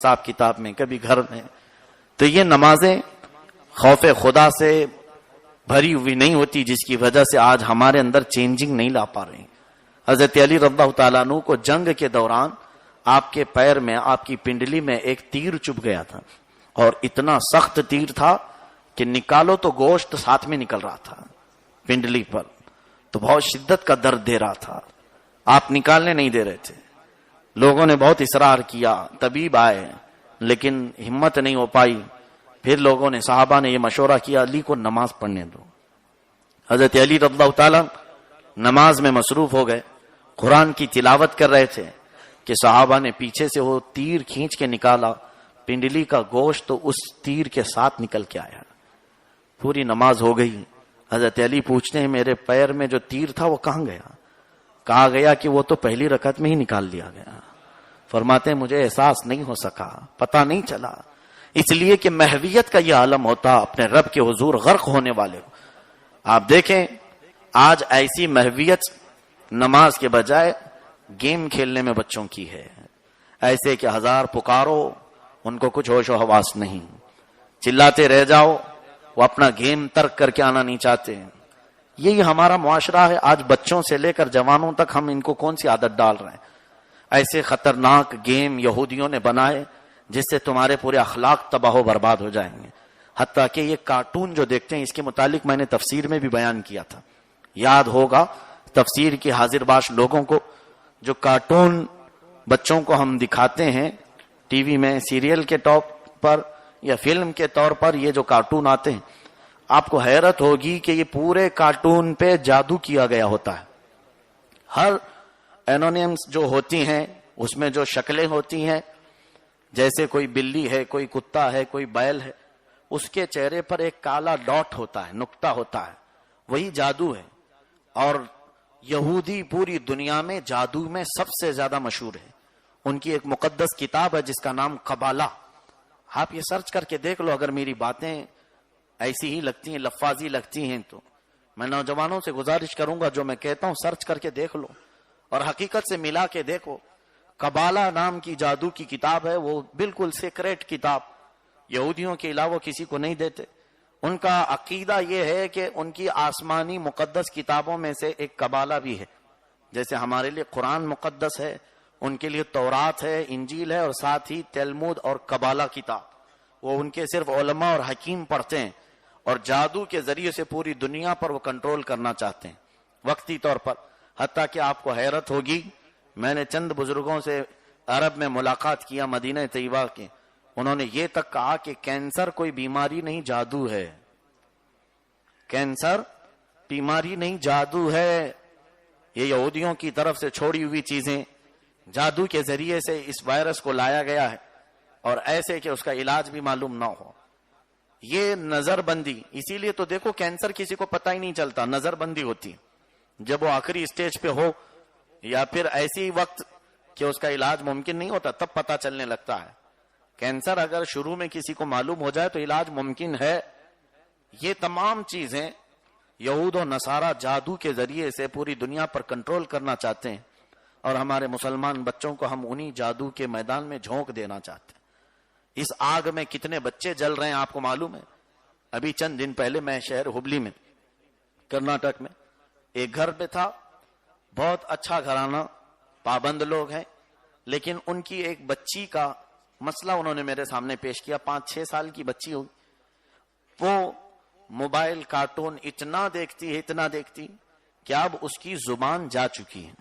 حساب کتاب میں، کبھی گھر میں. تو یہ نمازیں خوف خدا سے بھری ہوئی نہیں ہوتی، جس کی وجہ سے آج ہمارے اندر چینجنگ نہیں لا پا رہے ہیں. حضرت علی رضی اللہ تعالیٰ عنہ کو جنگ کے دوران آپ کے پیر میں، آپ کی پنڈلی میں ایک تیر چبھ گیا تھا، اور اتنا سخت تیر تھا کہ نکالو تو گوشت ساتھ میں نکل رہا تھا پنڈلی پر. تو بہت شدت کا درد دے رہا تھا، آپ نکالنے نہیں دے رہے تھے. لوگوں نے بہت اصرار کیا، طبیب آئے لیکن ہمت نہیں ہو پائی. پھر لوگوں نے، صحابہ نے یہ مشورہ کیا، علی کو نماز پڑھنے دو. حضرت علی رضی اللہ تعالیٰ نماز میں مصروف ہو گئے، قرآن کی تلاوت کر رہے تھے کہ صحابہ نے پیچھے سے وہ تیر کھینچ کے نکالا. پنڈلی کا گوشت تو اس تیر کے ساتھ نکل کے آیا. پوری نماز ہو گئی. حضرت علی پوچھتے ہیں میرے پیر میں جو تیر تھا وہ کہاں گیا؟ کہا گیا کہ وہ تو پہلی رکعت میں ہی نکال لیا گیا. فرماتے ہیں مجھے احساس نہیں ہو سکا، پتہ نہیں چلا، اس لیے کہ محویت کا یہ عالم ہوتا اپنے رب کے حضور غرق ہونے والے کو. آپ دیکھیں آج ایسی محویت نماز کے بجائے گیم کھیلنے میں بچوں کی ہے. ایسے کہ ہزار پکارو ان کو کچھ ہوش و حواس نہیں، چلاتے رہ جاؤ، وہ اپنا گیم ترک کر کے آنا نہیں چاہتے. یہی ہمارا معاشرہ ہے. آج بچوں سے لے کر جوانوں تک ہم ان کو کون سی عادت ڈال رہے ہیں؟ ایسے خطرناک گیم یہودیوں نے بنائے جس سے تمہارے پورے اخلاق تباہ و برباد ہو جائیں گے. حتیٰ کہ یہ کارٹون جو دیکھتے ہیں، اس کے متعلق میں نے تفسیر میں بھی بیان کیا تھا، یاد ہوگا تفسیر کے حاضر باش لوگوں کو. جو کارٹون بچوں کو ہم دکھاتے ہیں ٹی وی میں سیریل کے طور پر یا فلم کے طور پر، یہ جو کارٹون آتے ہیں، آپ کو حیرت ہوگی کہ یہ پورے کارٹون پہ جادو کیا گیا ہوتا ہے. ہر اینونیمس جو ہوتی ہیں اس میں جو شکلیں ہوتی ہیں، جیسے کوئی بلی ہے، کوئی کتا ہے، کوئی بیل ہے، اس کے چہرے پر ایک کالا ڈاٹ ہوتا ہے، نقطہ ہوتا ہے، وہی جادو ہے. اور یہودی پوری دنیا میں جادو میں سب سے زیادہ مشہور ہے. ان کی ایک مقدس کتاب ہے جس کا نام قبالہ. آپ یہ سرچ کر کے دیکھ لو. اگر میری باتیں ایسی ہی لگتی ہیں، لفاظی لگتی ہیں، تو میں نوجوانوں سے گزارش کروں گا جو میں کہتا ہوں سرچ کر کے دیکھ لو اور حقیقت سے ملا کے دیکھو. قبالہ نام کی جادو کی کتاب ہے، وہ بالکل سیکریٹ کتاب، یہودیوں کے علاوہ کسی کو نہیں دیتے. ان کا عقیدہ یہ ہے کہ ان کی آسمانی مقدس کتابوں میں سے ایک قبالہ بھی ہے. جیسے ہمارے لیے قرآن مقدس ہے، ان کے لیے تورات ہے، انجیل ہے، اور ساتھ ہی تلمود اور قبالہ کتاب. وہ ان کے صرف علماء اور حکیم پڑھتے ہیں، اور جادو کے ذریعے سے پوری دنیا پر وہ کنٹرول کرنا چاہتے ہیں وقتی طور پر. حتیٰ کہ آپ کو حیرت ہوگی، میں نے چند بزرگوں سے عرب میں ملاقات کیا مدینہ طیبہ کے، انہوں نے یہ تک کہا کہ کینسر کوئی بیماری نہیں، جادو ہے. کینسر بیماری نہیں، جادو ہے. یہ یہودیوں کی طرف سے چھوڑی ہوئی چیزیں، جادو کے ذریعے سے اس وائرس کو لایا گیا ہے، اور ایسے کہ اس کا علاج بھی معلوم نہ ہو. یہ نظر بندی، اسی لیے تو دیکھو کینسر کسی کو پتہ ہی نہیں چلتا، نظر بندی ہوتی جب وہ آخری اسٹیج پہ ہو، یا پھر ایسی وقت کہ اس کا علاج ممکن نہیں ہوتا، تب پتہ چلنے لگتا ہے. کینسر اگر شروع میں کسی کو معلوم ہو جائے تو علاج ممکن ہے. یہ تمام چیزیں یہود و نصارہ جادو کے ذریعے سے پوری دنیا پر کنٹرول کرنا چاہتے ہیں، اور ہمارے مسلمان بچوں کو ہم انہی جادو کے میدان میں جھونک دینا چاہتے ہیں. اس آگ میں کتنے بچے جل رہے ہیں آپ کو معلوم ہے؟ ابھی چند دن پہلے میں شہر ہبلی میں، کرناٹک میں، ایک گھر پہ تھا، بہت اچھا گھرانہ، پابند لوگ ہیں، لیکن ان کی ایک بچی کا مسئلہ انہوں نے میرے سامنے پیش کیا. 5-6 سال کی بچی ہوئی، وہ موبائل کارٹون اتنا دیکھتی کہ اب اس کی زبان جا چکی ہے،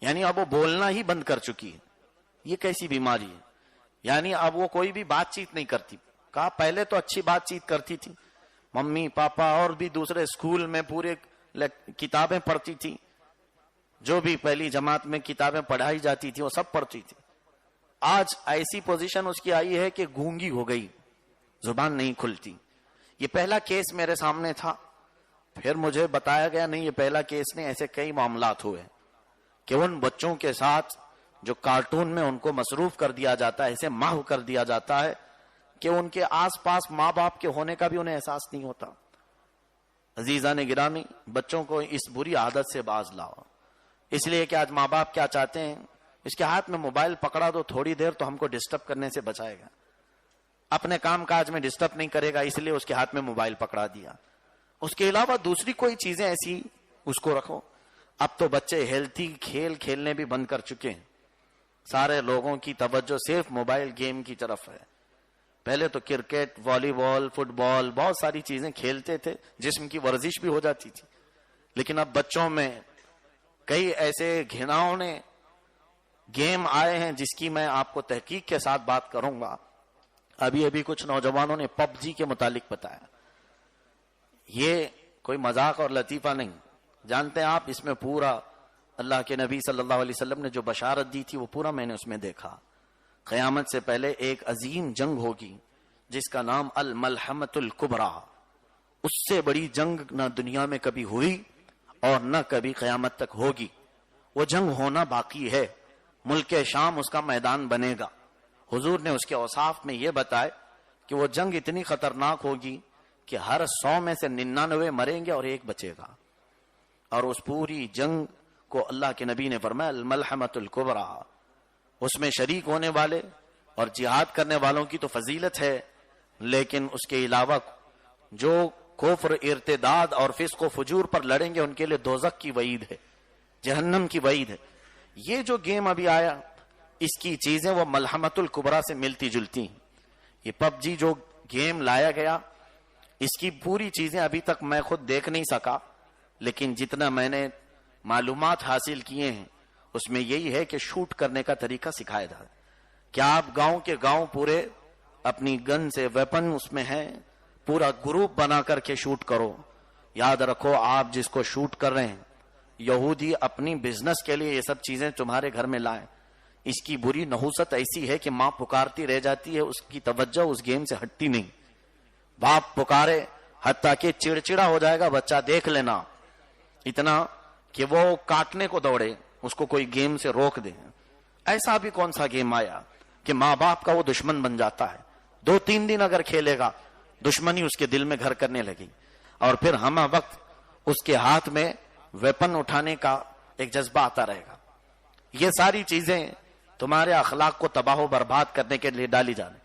یعنی اب وہ بولنا ہی بند کر چکی ہے. یہ کیسی بیماری ہے؟ یعنی اب وہ کوئی بھی بات چیت نہیں کرتی. کہا پہلے تو اچھی بات چیت کرتی تھی، ممی پاپا اور بھی دوسرے اسکول میں پورے کتابیں پڑھتی تھی، جو بھی پہلی جماعت میں کتابیں پڑھائی جاتی تھی وہ سب پڑھتی تھی. آج ایسی پوزیشن اس کی آئی ہے کہ گونگی ہو گئی، زبان نہیں کھلتی. یہ پہلا کیس میرے سامنے تھا. پھر مجھے بتایا گیا نہیں، یہ پہلا کیس نہیں، ایسے کئی معاملات ہوئے کہ ان بچوں کے ساتھ جو کارٹون میں ان کو مصروف کر دیا جاتا ہے، ایسے محو کر دیا جاتا ہے کہ ان کے آس پاس ماں باپ کے ہونے کا بھی انہیں احساس نہیں ہوتا. عزیزان گرامی، بچوں کو اس بری عادت سے باز لاؤ. اس لیے کہ آج ماں باپ کیا چاہتے ہیں، اس کے ہاتھ میں موبائل پکڑا دو تھوڑی دیر تو ہم کو ڈسٹرب کرنے سے بچائے گا، اپنے کام کاج میں ڈسٹرب نہیں کرے گا، اس لیے اس کے ہاتھ میں موبائل پکڑا دیا. اس کے علاوہ دوسری کوئی چیزیں ایسی اس کو رکھو. اب تو بچے ہیلتھی کھیل کھیلنے بھی بند کر چکے ہیں. سارے لوگوں کی توجہ صرف موبائل گیم کی طرف ہے. پہلے تو کرکٹ، والی بال، فٹ بال، بہت ساری چیزیں کھیلتے تھے، جسم کی ورزش بھی ہو جاتی تھی. لیکن اب بچوں میں کئی ایسے گھناؤنے گیم آئے ہیں جس کی میں آپ کو تحقیق کے ساتھ بات کروں گا. ابھی کچھ نوجوانوں نے پب جی کے متعلق بتایا. یہ کوئی مذاق اور لطیفہ نہیں. جانتے ہیں آپ اس میں پورا اللہ کے نبی صلی اللہ علیہ وسلم نے جو بشارت دی تھی وہ پورا میں نے اس میں دیکھا. قیامت سے پہلے ایک عظیم جنگ ہوگی جس کا نام الملحمۃ الکبریٰ. اس سے بڑی جنگ نہ دنیا میں کبھی ہوئی اور نہ کبھی قیامت تک ہوگی. وہ جنگ ہونا باقی ہے. ملک شام اس کا میدان بنے گا. حضور نے اس کے اوصاف میں یہ بتایا کہ وہ جنگ اتنی خطرناک ہوگی کہ ہر 100 میں سے 99 مریں گے اور ایک بچے گا. اور اس پوری جنگ کو اللہ کے نبی نے فرمایا الملحمۃ الکبریٰ. اس میں شریک ہونے والے اور جہاد کرنے والوں کی تو فضیلت ہے، لیکن اس کے علاوہ جو کفر، ارتداد اور فسق و فجور پر لڑیں گے ان کے لیے دوزخ کی وعید ہے، جہنم کی وعید ہے. یہ جو گیم ابھی آیا اس کی چیزیں وہ ملحمۃ الکبریٰ سے ملتی جلتی ہیں. یہ پب جی جو گیم لایا گیا اس کی پوری چیزیں ابھی تک میں خود دیکھ نہیں سکا، لیکن جتنا میں نے معلومات حاصل کیے ہیں اس میں یہی ہے کہ شوٹ کرنے کا طریقہ سکھایا جائے. کیا آپ گاؤں کے گاؤں پورے اپنی گن سے ویپن اس میں ہیں، پورا گروپ بنا کر کے شوٹ کرو. یاد رکھو آپ جس کو شوٹ کر رہے ہیں یہودی اپنی بزنس کے لیے یہ سب چیزیں تمہارے گھر میں لائیں. اس کی بری نحوست ایسی ہے کہ ماں پکارتی رہ جاتی ہے، اس کی توجہ اس گیم سے ہٹتی نہیں. باپ پکارے حتیٰ کہ چڑچڑا ہو جائے گا بچہ، دیکھ لینا اتنا کہ وہ کاٹنے کو دوڑے، اس کو کوئی گیم سے روک دے. ایسا بھی کون سا گیم آیا کہ ماں باپ کا وہ دشمن بن جاتا ہے. 2-3 دن اگر کھیلے گا دشمنی اس کے دل میں گھر کرنے لگی اور پھر ہمہ وقت اس کے ہاتھ میں ویپن اٹھانے کا ایک جذبہ آتا رہے گا. یہ ساری چیزیں تمہارے اخلاق کو تباہ و برباد کرنے کے لیے ڈالی جانے.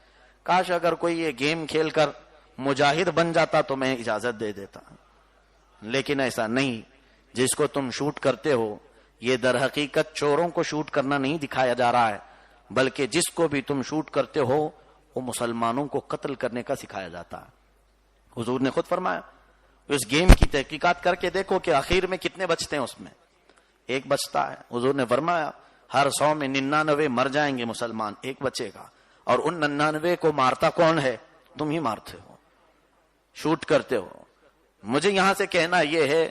کاش اگر کوئی یہ گیم کھیل کر مجاہد بن جاتا تو میں اجازت دے دیتا، لیکن ایسا نہیں. جس کو تم شوٹ کرتے ہو یہ در حقیقت چوروں کو شوٹ کرنا نہیں دکھایا جا رہا ہے، بلکہ جس کو بھی تم شوٹ کرتے ہو وہ مسلمانوں کو قتل کرنے کا سکھایا جاتا ہے. حضور نے خود فرمایا اس گیم کی تحقیقات کر کے دیکھو کہ آخر میں کتنے بچتے ہیں، اس میں ایک بچتا ہے. حضور نے فرمایا ہر 100 میں 99 مر جائیں گے مسلمان، ایک بچے گا. اور ان 99 کو مارتا کون ہے؟ تم ہی مارتے ہو، شوٹ کرتے ہو. مجھے یہاں سے کہنا یہ ہے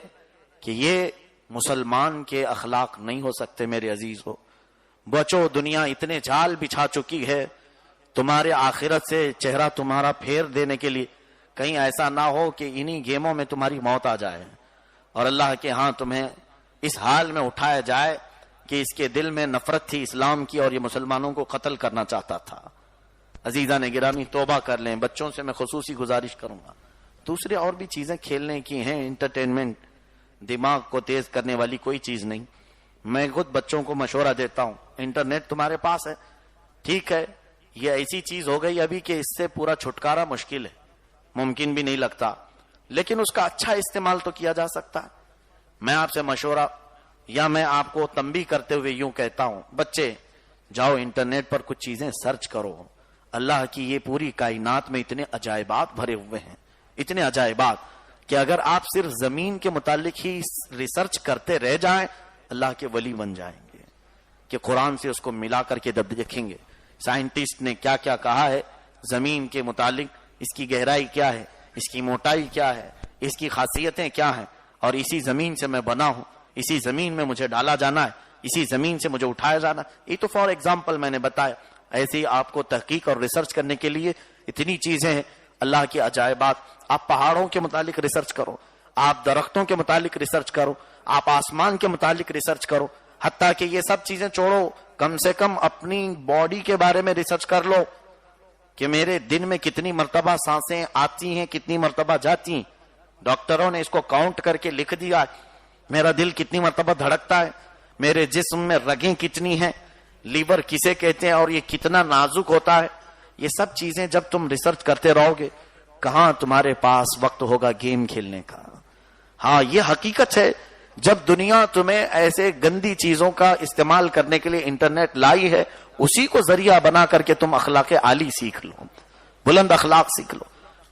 کہ یہ مسلمان کے اخلاق نہیں ہو سکتے. میرے عزیز ہو بچو، دنیا اتنے جال بچھا چکی ہے تمہارے آخرت سے چہرہ تمہارا پھیر دینے کے لیے. کہیں ایسا نہ ہو کہ انہی گیموں میں تمہاری موت آ جائے اور اللہ کے ہاں تمہیں اس حال میں اٹھایا جائے کہ اس کے دل میں نفرت تھی اسلام کی اور یہ مسلمانوں کو قتل کرنا چاہتا تھا. عزیزان گرامی توبہ کر لیں. بچوں سے میں خصوصی گزارش کروں گا. دوسرے اور بھی چیزیں کھیلنے کی ہیں، انٹرٹینمنٹ، دماغ کو تیز کرنے والی کوئی چیز نہیں. میں خود بچوں کو مشورہ دیتا ہوں انٹرنیٹ تمہارے پاس ہے، ٹھیک ہے، یہ ایسی چیز ہو گئی ابھی کہ اس سے پورا چھٹکارا مشکل ہے، ممکن بھی نہیں لگتا، لیکن اس کا اچھا استعمال تو کیا جا سکتا ہے. میں آپ سے مشورہ یا میں آپ کو تنبیہ کرتے ہوئے یوں کہتا ہوں بچے جاؤ انٹرنیٹ پر کچھ چیزیں سرچ کرو. اللہ کی یہ پوری کائنات میں اتنے عجائبات بھرے ہوئے ہیں، اتنے عجائبات کہ اگر آپ صرف زمین کے متعلق ہی ریسرچ کرتے رہ جائیں اللہ کے ولی بن جائیں گے. کہ قرآن سے اس کو ملا کر کے دیکھیں گے سائنٹسٹ نے کیا کیا کہا ہے زمین کے متعلق، اس کی گہرائی کیا ہے، اس کی موٹائی کیا ہے، اس کی خاصیتیں کیا ہیں، اور اسی زمین سے میں بنا ہوں، اسی زمین میں مجھے ڈالا جانا ہے، اسی زمین سے مجھے اٹھایا جانا ہے. یہ تو فار ایگزامپل میں نے بتایا. ایسے ہی آپ کو تحقیق اور ریسرچ کرنے کے لیے اتنی چیزیں ہیں، اللہ کی عجائبات. آپ پہاڑوں کے متعلق ریسرچ کرو، آپ درختوں کے متعلق ریسرچ کرو، آپ آسمان کے متعلق ریسرچ کرو، حتیٰ کہ یہ سب چیزیں چھوڑو کم سے کم اپنی باڈی کے بارے میں ریسرچ کر لو کہ میرے دن میں کتنی مرتبہ سانسیں آتی ہیں، کتنی مرتبہ جاتی ہیں. ڈاکٹروں نے اس کو کاؤنٹ کر کے لکھ دیا، میرا دل کتنی مرتبہ دھڑکتا ہے، میرے جسم میں رگیں کتنی ہیں، لیور کسے کہتے ہیں اور یہ کتنا نازک ہوتا ہے، یہ سب چیزیں جب تم ریسرچ کرتے رہو گے کہاں تمہارے پاس وقت ہوگا گیم کھیلنے کا۔ ہاں یہ حقیقت ہے، جب دنیا تمہیں ایسے گندی چیزوں کا استعمال کرنے کے لیے انٹرنیٹ لائی ہے، اسی کو ذریعہ بنا کر کے تم اخلاق عالی سیکھ لو، بلند اخلاق سیکھ لو۔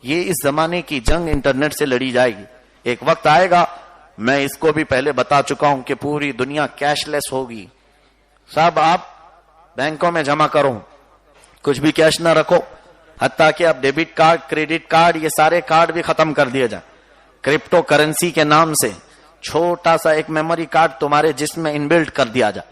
یہ اس زمانے کی جنگ انٹرنیٹ سے لڑی جائے گی۔ ایک وقت آئے گا، میں اس کو بھی پہلے بتا چکا ہوں کہ پوری دنیا کیش لیس ہوگی، سب آپ بینکوں میں جمع کرو، کچھ بھی کیش نہ رکھو، حتیٰ کہ اب ڈیبٹ کارڈ، کریڈٹ کارڈ، یہ سارے کارڈ بھی ختم کر دیے جائیں۔ کرپٹو کرنسی کے نام سے چھوٹا سا ایک میموری کارڈ تمہارے جسم میں انبلٹ کر دیا جائے،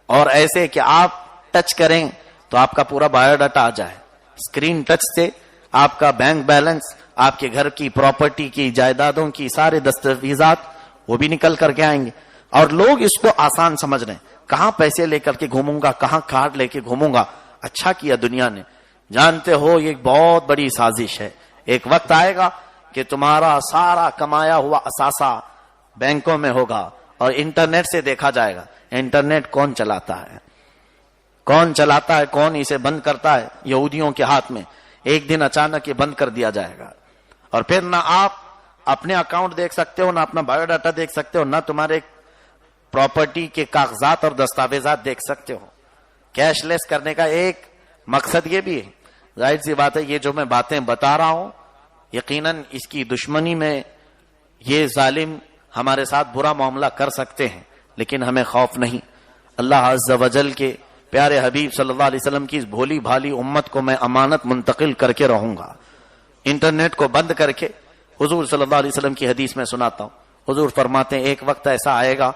اور ایسے کہ آپ ٹچ کریں تو آپ کا پورا بایو ڈاٹا آ جائے، اسکرین ٹچ سے آپ کا بینک بیلنس، آپ کے گھر کی پراپرٹی کی، جائیدادوں کی سارے دستاویزات وہ بھی نکل کر کے آئیں گے۔ اور لوگ اس کو آسان سمجھ رہے ہیں، کہاں پیسے لے کر کے گھوموں گا، کہاں کارڈ لے کے گھوموں گا۔ اچھا کیا دنیا نے، جانتے ہو یہ ایک بہت بڑی سازش ہے۔ ایک وقت آئے گا کہ تمہارا سارا کمایا ہوا اثاثہ بینکوں میں ہوگا اور انٹرنیٹ سے دیکھا جائے گا انٹرنیٹ کون چلاتا ہے، کون چلاتا ہے، کون اسے بند کرتا ہے۔ یہودیوں کے ہاتھ میں ایک دن اچانک یہ بند کر دیا جائے گا، اور پھر نہ آپ اپنے اکاؤنٹ دیکھ سکتے ہو، نہ اپنا بایو ڈاٹا دیکھ سکتے ہو، نہ تمہارے پراپرٹی کے کاغذات اور دستاویزات دیکھ سکتے ہو۔ کیش لیس کرنے کا ایک مقصد یہ بھی ہے، ظاہر سی بات ہے یہ جو میں باتیں بتا رہا ہوں یقیناً اس کی دشمنی میں یہ ظالم ہمارے ساتھ برا معاملہ کر سکتے ہیں، لیکن ہمیں خوف نہیں۔ اللہ عز و جل کے پیارے حبیب صلی اللہ علیہ وسلم کی اس بھولی بھالی امت کو میں امانت منتقل کر کے رہوں گا۔ انٹرنیٹ کو بند کر کے حضور صلی اللہ علیہ وسلم کی حدیث میں سناتا ہوں، حضور فرماتے ہیں ایک وقت ایسا آئے گا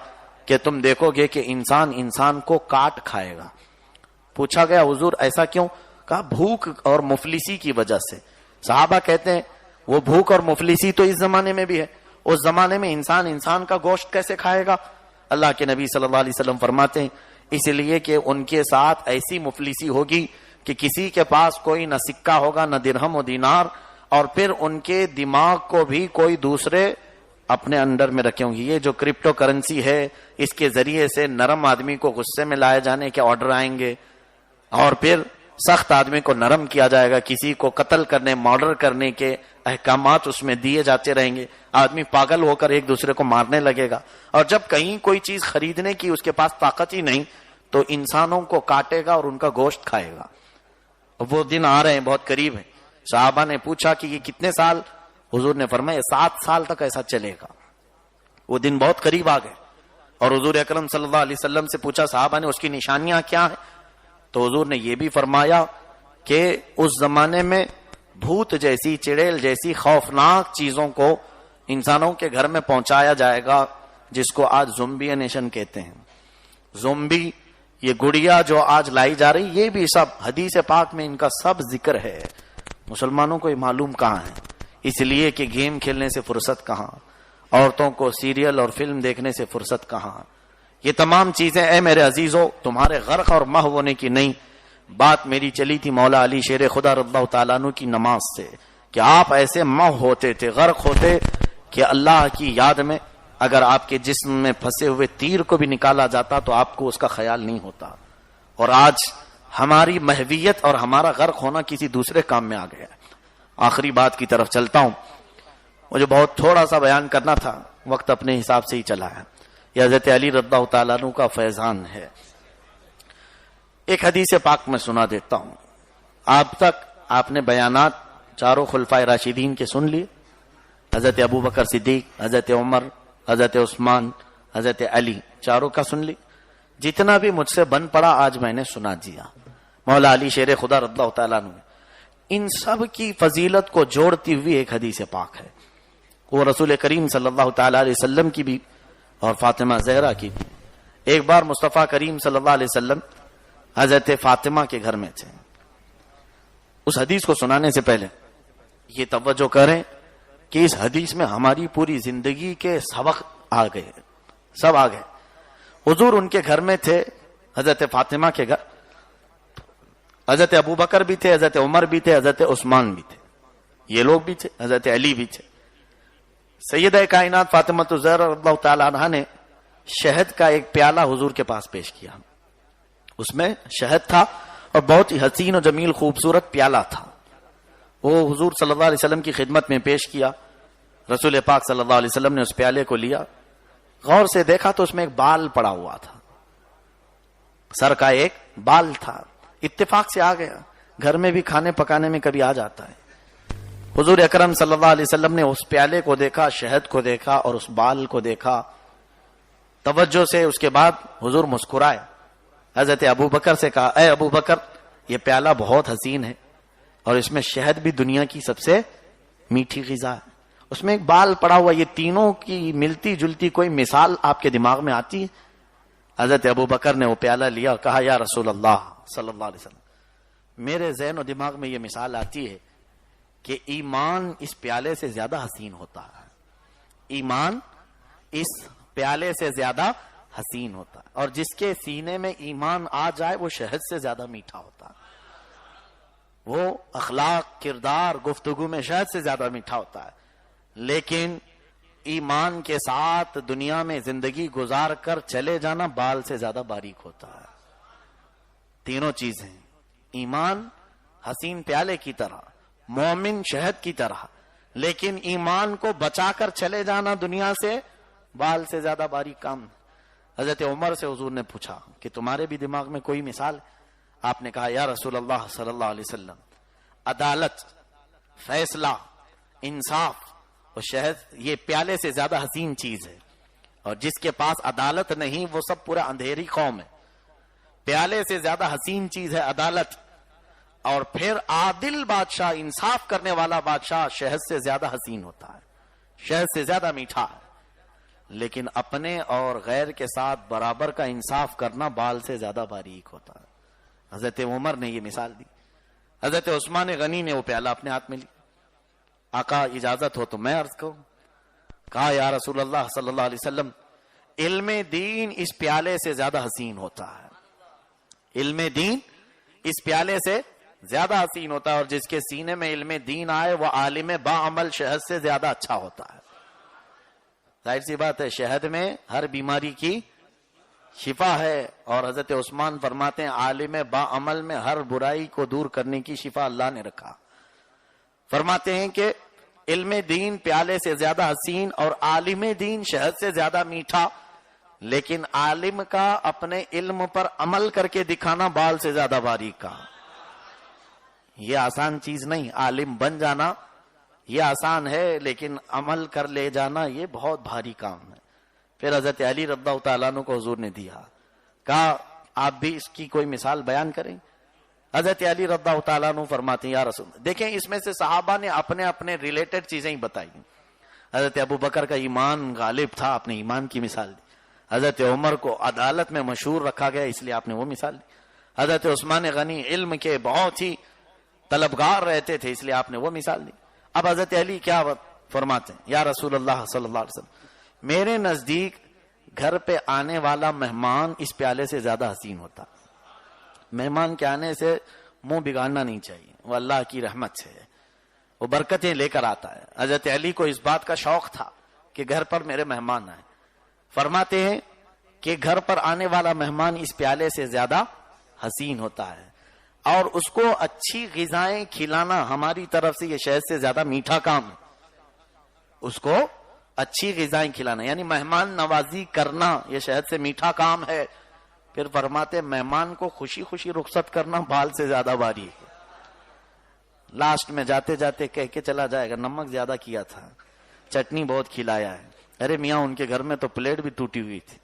کہ تم دیکھو گے کہ انسان انسان کو کاٹ کھائے گا۔ پوچھا گیا حضور ایسا کیوں؟ کہا بھوک اور مفلسی کی وجہ سے۔ صحابہ کہتے ہیں وہ بھوک اور مفلسی تو اس زمانے میں بھی ہے، اس زمانے میں انسان انسان کا گوشت کیسے کھائے گا؟ اللہ کے نبی صلی اللہ علیہ وسلم فرماتے ہیں اس لیے کہ ان کے ساتھ ایسی مفلسی ہوگی کہ کسی کے پاس کوئی نہ سکہ ہوگا نہ درہم و دینار، اور پھر ان کے دماغ کو بھی کوئی دوسرے اپنے انڈر میں رکھے ہوں گے۔ یہ جو کرپٹو کرنسی ہے اس کے ذریعے سے نرم آدمی کو غصے میں لائے جانے کے آرڈر آئیں گے، اور پھر سخت آدمی کو نرم کیا جائے گا، کسی کو قتل کرنے مرڈر کرنے کے احکامات اس میں دیے جاتے رہیں گے، آدمی پاگل ہو کر ایک دوسرے کو مارنے لگے گا، اور جب کہیں کوئی چیز خریدنے کی اس کے پاس طاقت ہی نہیں تو انسانوں کو کاٹے گا اور ان کا گوشت کھائے گا۔ وہ دن آ رہے ہیں، بہت قریب ہیں۔ صحابہ نے پوچھا کہ یہ کتنے سال؟ حضور نے فرمایا 7 سال تک ایسا چلے گا۔ وہ دن بہت قریب آ گئے، اور حضور اکرم صلی اللہ علیہ وسلم سے پوچھا صحابہ نے اس کی نشانیاں کیا ہیں؟ تو حضور نے یہ بھی فرمایا کہ اس زمانے میں بھوت جیسی، چڑیل جیسی خوفناک چیزوں کو انسانوں کے گھر میں پہنچایا جائے گا، جس کو آج زومبی نیشن کہتے ہیں۔ زومبی، یہ گڑیا جو آج لائی جا رہی، یہ بھی سب حدیث پاک میں ان کا سب ذکر ہے۔ مسلمانوں کو یہ معلوم کہاں ہے، اس لیے کہ گیم کھیلنے سے فرصت کہاں، عورتوں کو سیریل اور فلم دیکھنے سے فرصت کہاں۔ یہ تمام چیزیں اے میرے عزیزو تمہارے غرق اور محو ہونے کی نہیں، بات میری چلی تھی مولا علی شیر خدا رضی اللہ تعالیٰ عنہ کی نماز سے، کہ آپ ایسے محو ہوتے تھے، غرق ہوتے کہ اللہ کی یاد میں اگر آپ کے جسم میں پھنسے ہوئے تیر کو بھی نکالا جاتا تو آپ کو اس کا خیال نہیں ہوتا۔ اور آج ہماری محویت اور ہمارا غرق ہونا کسی دوسرے کام میں آ گیا ہے۔ آخری بات کی طرف چلتا ہوں، مجھے بہت تھوڑا سا بیان کرنا تھا، وقت اپنے حساب سے ہی چلا ہے۔ یہ حضرت علی رضی اللہ تعالیٰ عنہ کا فیضان ہے۔ ایک حدیث پاک میں سنا دیتا ہوں۔ اب تک آپ نے بیانات چاروں خلفائے راشدین کے سن لیے، حضرت ابو بکر صدیق، حضرت عمر، حضرت عثمان، حضرت علی، چاروں کا سن لی۔ جتنا بھی مجھ سے بن پڑا آج میں نے سنا دیا۔ مولا علی شیر خدا رضی اللہ تعالیٰ عنہ، ان سب کی فضیلت کو جوڑتی ہوئی ایک حدیث پاک ہے، وہ رسول کریم صلی اللہ تعالیٰ علیہ وسلم کی بھی اور فاطمہ زہرا کی بھی۔ ایک بار مصطفیٰ کریم صلی اللہ علیہ وسلم حضرت فاطمہ کے گھر میں تھے۔ اس حدیث کو سنانے سے پہلے یہ توجہ کریں کہ اس حدیث میں ہماری پوری زندگی کے سبق آ گئے، سب آ گئے۔ حضور ان کے گھر میں تھے، حضرت فاطمہ کے گھر، حضرت ابو بکر بھی تھے، حضرت عمر بھی تھے، حضرت عثمان بھی تھے، یہ لوگ بھی تھے، حضرت علی بھی تھے۔ سیدہ کائنات فاطمہ الزہرا رضی اللہ تعالی عنہا نے شہد کا ایک پیالہ حضور کے پاس پیش کیا، اس میں شہد تھا اور بہت ہی حسین و جمیل خوبصورت پیالہ تھا. وہ حضور صلی اللہ علیہ وسلم کی خدمت میں پیش کیا. رسول پاک صلی اللہ علیہ وسلم نے اس پیالے کو لیا, غور سے دیکھا تو اس میں ایک بال پڑا ہوا تھا, سر کا ایک بال تھا. اتفاق سے آ گیا, گھر میں بھی کھانے پکانے میں کبھی آ جاتا ہے. حضور اکرم صلی اللہ علیہ وسلم نے اس پیالے کو دیکھا, شہد کو دیکھا اور اس بال کو دیکھا توجہ سے. اس کے بعد حضور مسکرائے, حضرت ابو بکر سے کہا, اے ابو بکر, یہ پیالہ بہت حسین ہے اور اس میں شہد بھی دنیا کی سب سے میٹھی غذا ہے, اس میں ایک بال پڑا ہوا, یہ تینوں کی ملتی جلتی کوئی مثال آپ کے دماغ میں آتی ہے؟ حضرت ابو بکر نے وہ پیالہ لیا اور کہا, یا رسول اللہ صلی اللہ علیہ وسلم, میرے ذہن و دماغ میں یہ مثال آتی ہے کہ ایمان اس پیالے سے زیادہ حسین ہوتا ہے. ایمان اس پیالے سے زیادہ حسین ہوتا ہے, اور جس کے سینے میں ایمان آ جائے وہ شہد سے زیادہ میٹھا ہوتا ہے. وہ اخلاق, کردار, گفتگو میں شہد سے زیادہ میٹھا ہوتا ہے. لیکن ایمان کے ساتھ دنیا میں زندگی گزار کر چلے جانا بال سے زیادہ باریک ہوتا ہے. تینوں چیزیں, ایمان حسین پیالے کی طرح, مومن شہد کی طرح, لیکن ایمان کو بچا کر چلے جانا دنیا سے بال سے زیادہ باریک کام. حضرت عمر سے حضور نے پوچھا کہ تمہارے بھی دماغ میں کوئی مثال؟ آپ نے کہا, یا رسول اللہ صلی اللہ علیہ وسلم, عدالت, فیصلہ, انصاف اور شہد یہ پیالے سے زیادہ حسین چیز ہے. اور جس کے پاس عدالت نہیں وہ سب پورا اندھیری قوم ہے. پیالے سے زیادہ حسین چیز ہے عدالت, اور پھر عادل بادشاہ, انصاف کرنے والا بادشاہ شہد سے زیادہ حسین ہوتا ہے, شہد سے زیادہ میٹھا ہے. لیکن اپنے اور غیر کے ساتھ برابر کا انصاف کرنا بال سے زیادہ باریک ہوتا ہے. حضرت عمر نے یہ مثال دی. حضرت عثمان غنی نے وہ پیالہ اپنے ہاتھ میں لی. آقا اجازت ہو تو میں عرض کروں. کہا, یا رسول اللہ صلی اللہ علیہ وسلم, علم دین اس پیالے سے زیادہ حسین ہوتا ہے. علم دین اس پیالے سے زیادہ حسین ہوتا ہے, اور جس کے سینے میں علم دین آئے وہ عالم با عمل شہد سے زیادہ اچھا ہوتا ہے. ظاہر سی بات ہے, شہد میں ہر بیماری کی شفا ہے, اور حضرت عثمان فرماتے ہیں عالم با عمل میں ہر برائی کو دور کرنے کی شفا اللہ نے رکھا. فرماتے ہیں کہ علم دین پیالے سے زیادہ حسین اور عالم دین شہد سے زیادہ میٹھا, لیکن عالم کا اپنے علم پر عمل کر کے دکھانا بال سے زیادہ باریک کا. یہ آسان چیز نہیں, عالم بن جانا یہ آسان ہے, لیکن عمل کر لے جانا یہ بہت بھاری کام ہے. پھر حضرت علی رضی اللہ تعالیٰ عنہ کو حضور نے دیا, کہا آپ بھی اس کی کوئی مثال بیان کریں. حضرت علی رضی اللہ تعالیٰ عنہ فرماتے ہیں, یا رسول, دیکھیں اس میں سے صحابہ نے اپنے اپنے ریلیٹڈ چیزیں ہی بتائی. حضرت ابو بکر کا ایمان غالب تھا, آپ نے ایمان کی مثال دی. حضرت عمر کو عدالت میں مشہور رکھا گیا, اس لیے آپ نے وہ مثال دی. حضرت عثمان غنی علم کے بہت ہی طلبگار رہتے تھے, اس لیے آپ نے وہ مثال دی. اب حضرت علی کیا فرماتے ہیں, یا رسول اللہ صلی اللہ علیہ وسلم, میرے نزدیک گھر پہ آنے والا مہمان اس پیالے سے زیادہ حسین ہوتا. مہمان کے آنے سے منہ بگاڑنا نہیں چاہیے, وہ اللہ کی رحمت سے ہے, وہ برکتیں لے کر آتا ہے. حضرت علی کو اس بات کا شوق تھا کہ گھر پر میرے مہمان آئے. فرماتے ہیں کہ گھر پر آنے والا مہمان اس پیالے سے زیادہ حسین ہوتا ہے, اور اس کو اچھی غذائیں کھلانا ہماری طرف سے یہ شہد سے زیادہ میٹھا کام ہے. اس کو اچھی غذائیں کھلانا یعنی مہمان نوازی کرنا یہ شہد سے میٹھا کام ہے. پھر فرماتے مہمان کو خوشی خوشی رخصت کرنا بال سے زیادہ باری ہے. لاسٹ میں جاتے جاتے کہہ کے چلا جائے گا, نمک زیادہ کیا تھا, چٹنی بہت کھلایا ہے, ارے میاں ان کے گھر میں تو پلیٹ بھی ٹوٹی ہوئی تھی.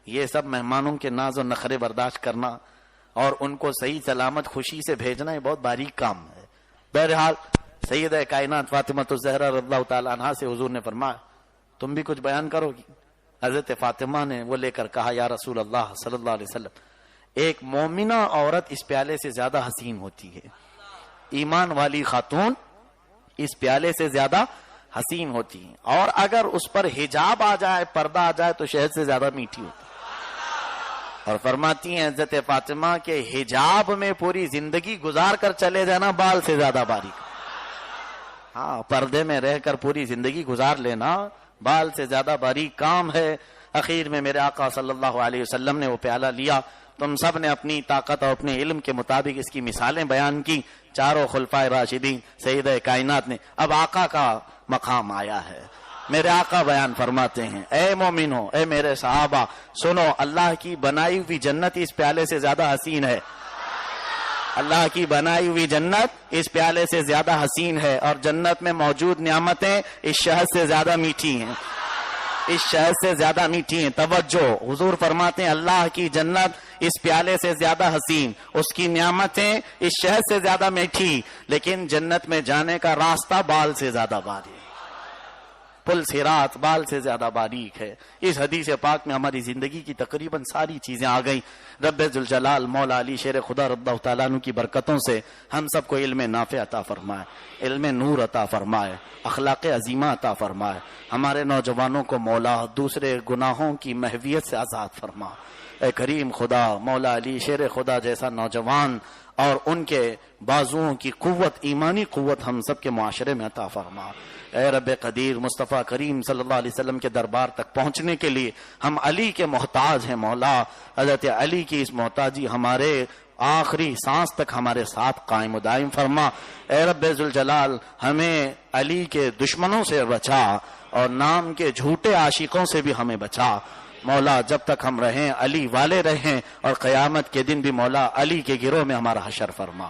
یہ سب مہمانوں کے ناز و نخرے برداشت کرنا اور ان کو صحیح سلامت خوشی سے بھیجنا یہ بہت باریک کام ہے. بہرحال سیدہ کائنات فاطمہ الزہرا رضی اللہ تعالیٰ عنہا سے حضور نے فرمایا تم بھی کچھ بیان کرو گی. حضرت فاطمہ نے وہ لے کر کہا, یا رسول اللہ صلی اللہ علیہ وسلم, ایک مومنہ عورت اس پیالے سے زیادہ حسین ہوتی ہے. ایمان والی خاتون اس پیالے سے زیادہ حسین ہوتی ہیں, اور اگر اس پر حجاب آ جائے, پردہ آ جائے تو شہد سے زیادہ میٹھی ہوتی. اور فرماتی ہیں حضرت فاطمہ کے حجاب میں پوری زندگی گزار کر چلے جانا بال سے زیادہ باریک. ہاں, پردے میں رہ کر پوری زندگی گزار لینا بال سے زیادہ باریک کام ہے. اخیر میں میرے آقا صلی اللہ علیہ وسلم نے وہ پیالہ لیا, تم سب نے اپنی طاقت اور اپنے علم کے مطابق اس کی مثالیں بیان کی. چاروں خلفائے راشدین سید کائنات نے. اب آقا کا مقام آیا ہے. میرے آقا بیان فرماتے ہیں اے مومنو، اے میرے صحابہ سنو، اللہ کی بنائی ہوئی جنت اس پیالے سے زیادہ حسین ہے. اللہ کی بنائی ہوئی جنت اس پیالے سے زیادہ حسین ہے، اور جنت میں موجود نعمتیں اس شہد سے زیادہ میٹھی ہیں. اس شہد سے زیادہ میٹھی ہیں. توجہ، حضور فرماتے ہیں اللہ کی جنت اس پیالے سے زیادہ حسین، اس کی نعمتیں اس شہد سے زیادہ میٹھی، لیکن جنت میں جانے کا راستہ بال سے زیادہ باریک، پل صراط بال سے زیادہ باریک ہے. اس حدیث پاک میں ہماری زندگی کی تقریباً ساری چیزیں آ گئیں. رب ذوالجلال مولا علی شیر خدا رضی اللہ تعالیٰ عنہ کی برکتوں سے ہم سب کو علم نافع عطا فرمائے، علم نور عطا فرمائے، اخلاق عظیمہ عطا فرمائے. ہمارے نوجوانوں کو مولا دوسرے گناہوں کی محویت سے آزاد فرما. اے کریم خدا مولا علی شیر خدا جیسا نوجوان اور ان کے بازوؤں کی قوت، ایمانی قوت ہم سب کے معاشرے میں عطا فرما. اے رب قدیر، مصطفیٰ کریم صلی اللہ علیہ وسلم کے دربار تک پہنچنے کے لیے ہم علی کے محتاج ہیں. مولا حضرت علی کی اس محتاجی ہمارے آخری سانس تک ہمارے ساتھ قائم و دائم فرما. اے رب ذوالجلال ہمیں علی کے دشمنوں سے بچا اور نام کے جھوٹے عاشقوں سے بھی ہمیں بچا. مولا جب تک ہم رہیں علی والے رہیں، اور قیامت کے دن بھی مولا علی کے گروہ میں ہمارا حشر فرما.